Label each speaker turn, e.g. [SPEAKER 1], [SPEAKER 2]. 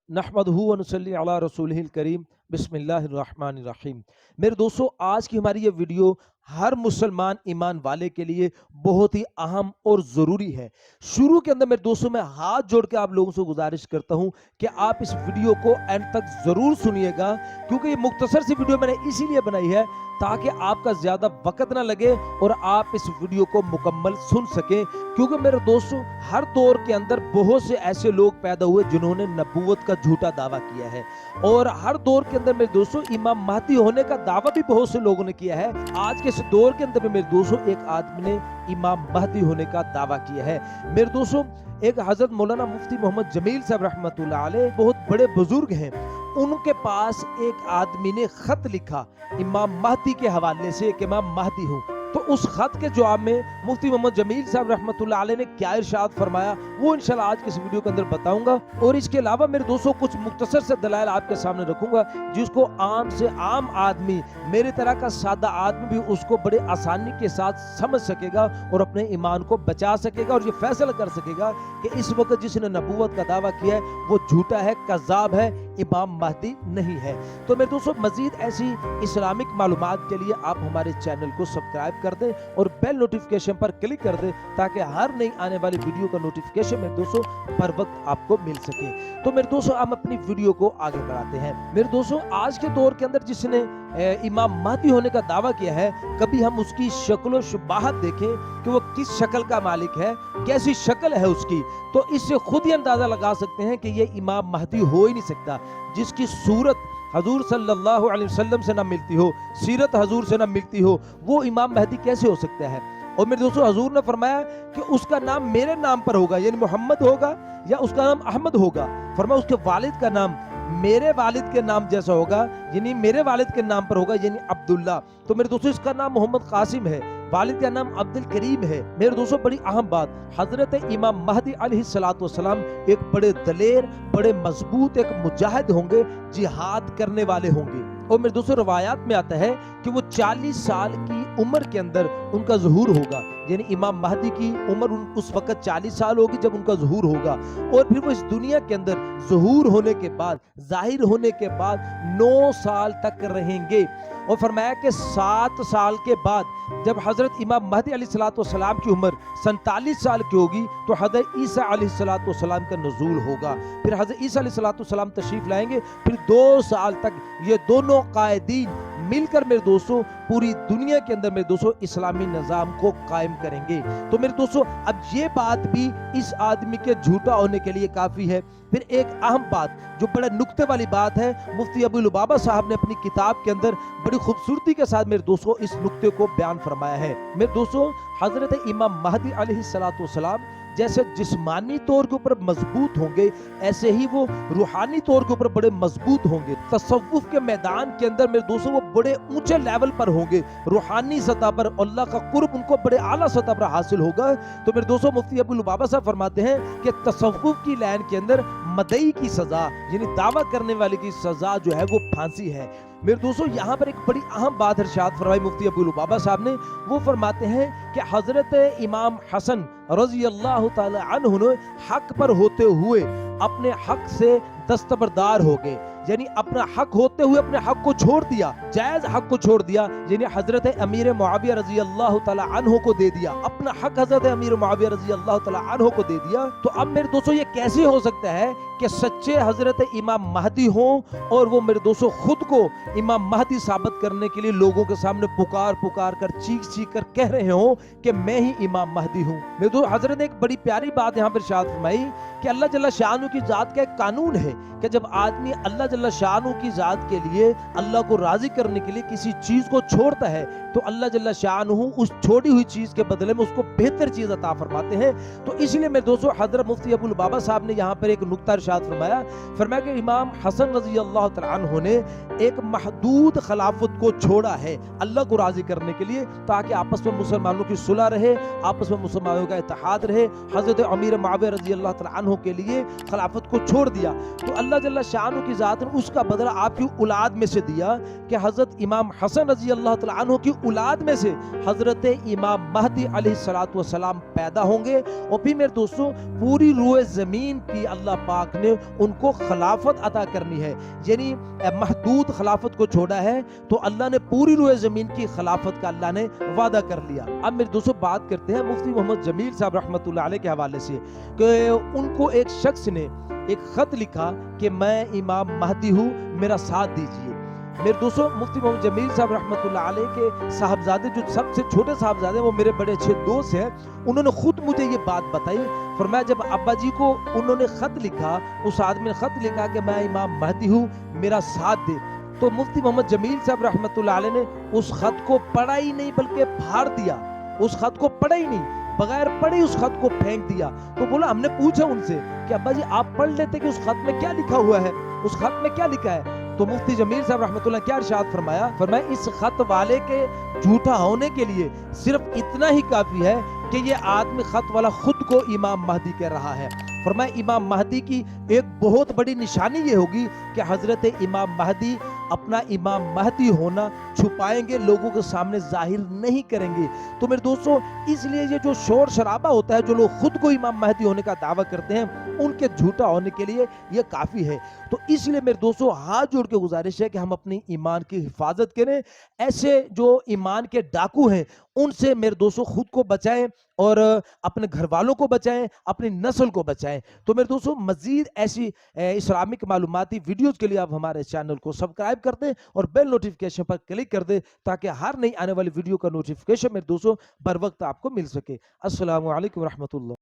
[SPEAKER 1] नहमदहू व नसल्ली अला रसूलिहिल करीम बिस्मिल्लाहिर्रहमानिर्रहीम। मेरे दोस्तों, आज की हमारी ये वीडियो हर मुसलमान ईमान वाले के लिए बहुत ही अहम और ज़रूरी है। शुरू के अंदर मेरे दोस्तों मैं हाथ जोड़ के आप लोगों से गुजारिश करता हूं कि आप इस वीडियो को एंड तक ज़रूर सुनिएगा, क्योंकि ये मुख्तसर सी वीडियो मैंने इसीलिए बनाई है ताकि आपका ज़्यादा वक्त ना लगे और आप इस वीडियो को मुकम्मल सुन सकें। क्योंकि मेरे दोस्तों, हर दौर के अंदर बहुत से ऐसे लोग पैदा हुए जिन्होंने नबूवत का झूठा दावा किया है, और हर दौर के अंदर मेरे दोस्तों इमाम महदी होने का दावा भी बहुत से लोगों ने किया है। आज के इस दौर के अंदर में मेरे दोस्तों एक आदमी ने इमाम महदी होने का दावा किया है। मेरे दोस्तों, एक हजरत मौलाना मुफ्ती मोहम्मद जमील साहब रहमतुल्लाह अलैह बहुत बड़े बुजुर्ग हैं, उनके पास एक आदमी ने खत लिखा इमाम महदी के हवाले से कि मैं महदी हूँ। तो उस खत के जवाब में मुफ्ती मोहम्मद जमील साहब रहमतुल्लाह अलैह ने क्या इरशाद फरमाया वो इंशाल्लाह आज के इस वीडियो के अंदर बताऊंगा। और इसके अलावा मेरे दोस्तों कुछ मुख्तसर से दलाइल आपके सामने रखूंगा जिसको आम से आम आदमी, मेरे तरह का सादा आदमी भी उसको बड़े आसानी के साथ समझ सकेगा और अपने ईमान को बचा सकेगा और ये फैसला कर सकेगा कि इस वक्त जिसने नबूवत का दावा किया है वो झूठा है, कज़ाब है, इमाम महदी नहीं है। तो मेरे दोस्तों, मजीद ऐसी इस्लामिक मालूमात के लिए आप हमारे चैनल को सब्सक्राइब कर दें और बेल नोटिफिकेशन पर क्लिक कर दें ताकि हर नई आने वाली वीडियो का नोटिफिकेशन मेरे दोस्तों पर वक्त आपको मिल सके। तो मेरे दोस्तों, हम अपनी वीडियो को आगे बढ़ाते हैं। मेरे दोस्तों, आज के दौर के अंदर जिसने इमाम महदी होने का दावा किया है, कभी हम उसकी शक्ल शुबाहत देखें कि वो किस शक्ल का मालिक है, कैसी शक्ल है उसकी, तो इससे खुद ही अंदाजा लगा सकते हैं कि ये इमाम महदी हो ही नहीं सकता। जिसकी सूरत हजूर सल्लल्लाहु अलैहि वसल्लम से ना मिलती हो, सीरत हजूर से ना मिलती हो, वो इमाम महदी कैसे हो सकता है। और मेरे दोस्तों, हजूर ने फरमाया कि उसका नाम मेरे नाम पर होगा, यानी मोहम्मद होगा, या उसका नाम अहमद होगा। फरमाया उसके वालिद का नाम मेरे वालिद के नाम जैसा होगा, यानी मेरे वालिद के नाम पर होगा, यानी अब्दुल्ला। तो मेरे दोस्तों, इसका नाम मोहम्मद कासिम है, वालिद का नाम अब्दुल करीम है। मेरे दोस्तों, बड़ी अहम बात, हजरत इमाम महदी अलैहिस्सलातु वस्सलाम एक बड़े दलेर, बड़े मजबूत एक मुजाहिद होंगे, जिहाद करने वाले होंगे। और मेरे दोस्तों, रवायात में आता है कि वो 40 साल की उम्र के अंदर उनका ज़हूर होगा, यानी इमाम महदी की उम्र उस वक्त 40 साल होगी जब उनका ज़हूर होगा। और फिर वो इस दुनिया के अंदर ज़हूर होने के बाद, जाहिर होने के बाद 9 साल तक रहेंगे। और फरमाया कि 7 साल के बाद जब हजरत इमाम महदी अलैहिस्सलातु वस्सलाम की उम्र 47 साल की होगी तो हजरत ईसा अलैहिस्सलातु वस्सलाम का नुज़ूल होगा। फिर हजरत ईसा अलैहिस्सलातु वस्सलाम तशरीफ लाएंगे। फिर 2 साल तक ये दोनों कायदीन मिलकर मेरे दोस्तों पूरी दुनिया के अंदर मेरे दोस्तों इस्लामी निज़ाम को कायम करेंगे। तो मेरे दोस्तों, अब ये बात भी इस आदमी के झूठा होने के लिए काफ़ी है। फिर एक अहम बात जो बड़ा नुक्ते वाली बात है, मुफ्ती अबू लुबाबा साहब ने अपनी किताब के अंदर बड़ी खूबसूरती के साथ मेरे दोस्तों इस नुक्ते को बयान फरमाया है। मेरे दोस्तों, हजरत इमाम महदी अलैहिस्सलातु वस्सलाम जैसे जिस्मानी तौर के ऊपर मजबूत होंगे, ऐसे ही वो रूहानी तौर के ऊपर बड़े मजबूत होंगे। तसव्वुफ के मैदान के अंदर मेरे दोस्तों वो बड़े ऊंचे लेवल पर होंगे, रूहानी सतह पर अल्लाह का कुर्ब उनको बड़े आला सतह पर हासिल होगा। तो मेरे दोस्तों, मुफ्ती अबू लुबाबा साहब फरमाते हैं कि तसव्वुफ की लाइन के अंदर मदई की सजा, यानी दावा करने वाले की सजा जो है वो फांसी है। मेरे दोस्तों, यहाँ पर एक बड़ी अहम बात इरशाद फरमाई मुफ्ती अबू लुबाबा साहब ने। वो फरमाते हैं कि हजरत इमाम हसन रज़ी अल्लाह ताला अन्हु ने हक पर होते हुए अपने हक से दस्तबरदार हो गए, यानी अपना हक होते हुए अपने हक को छोड़ दिया, जायज हक को छोड़ दिया, यानी हजरत अमीर मुआविया रजी अल्लाह ताला अन्हु को दे दिया, अपना हक हजरत अमीर मुआविया रजी अल्लाह ताला अन्हु को दे दिया। तो अब मेरे दोस्तों, ये कैसे हो सकता है कि सच्चे हजरत इमाम महदी हों और वो मेरे दोस्तों खुद को इमाम महदी साबित करने के लिए लोगों के सामने पुकार पुकार कर, चीख चीख कर कह रहे हों कि मैं ही इमाम महदी हूँ। मेरे दोस्तों, हजरत ने एक बड़ी प्यारी बात यहाँ पर इरशाद फरमाई कि अल्लाह जल्ला शाअनु की जात का एक कानून है कि जब आदमी अल्लाह जल्ला शाअनु की जात के लिए, अल्लाह को राजी करने के लिए किसी चीज को छोड़ता है तो अल्लाह जल्ला शाअनु उस छोड़ी हुई चीज के बदले में उसको बेहतर चीज अता फरमाते हैं। तो इसलिए मेरे दोस्तों, हजरत मुफ्ती अबू लुबाबा साहब ने यहाँ पर एक नुक्ता इरशाद फरमाया कि इमाम हसन रजी अल्लाह तआला अन्हु ने एक महदूद खिलाफत को छोड़ा है अल्लाह को राजी करने के लिए, ताकि आपस में मुसलमानों की सुलह रहे, आपस में मुसलमानों का इत्तेहाद रहे। हजरत अमीर मुआविया रजी अल्लाह तआला अन्हु के लिए खिलाफत को छोड़ दिया तो अल्लाह जल्ला शाअनु की जात ने उसका बदला आपकी औलाद में से दिया कि हजरत इमाम हसन रजी अल्लाह तआला अन्हु की औलाद में से हजरत इमाम महदी अलैहिस्सलातु वस्सलाम पैदा होंगे और फिर मेरे दोस्तों पूरी रूए ज़मीन की अल्लाह पाक ने उनको खिलाफत अता करनी है, यानी महदूद खिलाफत को छोड़ा है तो अल्लाह ने पूरी रूए ज़मीन की खिलाफत का अल्लाह ने वादा कर लिया। अब मेरे दोस्तों बात करते हैं मुफ्ती मोहम्मद जमील साहब रहमतुल्लाह अलैह के हवाले से कि उनको एक शख्स ने एक खत लिखा कि मैं इमाम महदी हूँ, मेरा साथ दीजिए। मेरे दोस्तों मुफ्ती मोहम्मद जमील साहब रहमतुल्लाह अलैह के साहबजादे जो सबसे छोटे साहबजादे वो मेरे बड़े अच्छे दोस्त हैं, उन्होंने खुद मुझे ये बात बताई। फरमाया जब अब्बा जी को उन्होंने खत लिखा, उस आदमी ने खत लिखा कि मैं इमाम महदी हूँ, मेरा साथ दे, तो मुफ्ती मोहम्मद जमील साहब रहमतुल्लाह अलैह ने उस खत को पढ़ा ही नहीं बल्कि फाड़ दिया। उस खत को पढ़ा ही नहीं, बगैर पढ़े उस खत को फेंक दिया। तो बोला, हमने पूछा उनसे कि अब्बा जी आप पढ़ लेते कि उस खत में क्या लिखा हुआ है, उस खत में क्या लिखा है। तो मुफ्ती जमील साहब रहमतुल्लाह क्या इरशाद फरमाया, इस खत वाले के झूठा होने के लिए सिर्फ इतना ही काफी है कि ये आदमी खत वाला खुद को इमाम महदी कह रहा है। फरमाया इमाम महदी की एक बहुत बड़ी निशानी ये होगी कि हजरत इमाम महदी अपना इमाम महदी होना छुपाएंगे, लोगों के सामने जाहिर नहीं करेंगे। तो मेरे दोस्तों इसलिए ये जो शोर शराबा होता है, जो लोग खुद को इमाम महदी होने का दावा करते हैं, उनके झूठा होने के लिए ये काफी है। तो इसलिए मेरे दोस्तों हाथ जोड़ के गुजारिश है कि हम अपनी ईमान की हिफाजत करें, ऐसे जो ईमान के डाकू हैं उनसे मेरे दोस्तों खुद को बचाएं और अपने घर वालों को बचाएं, अपनी नस्ल को बचाएं। तो मेरे दोस्तों मजीद ऐसी इस्लामिक मालूमाती वीडियोस के लिए आप हमारे चैनल को सब्सक्राइब कर दें और बेल नोटिफिकेशन पर क्लिक कर दें ताकि हर नई आने वाली वीडियो का नोटिफिकेशन मेरे दोस्तों बर वक्त आपको मिल सके। अस्सलामु अलैकुम रहमतुल्लाह।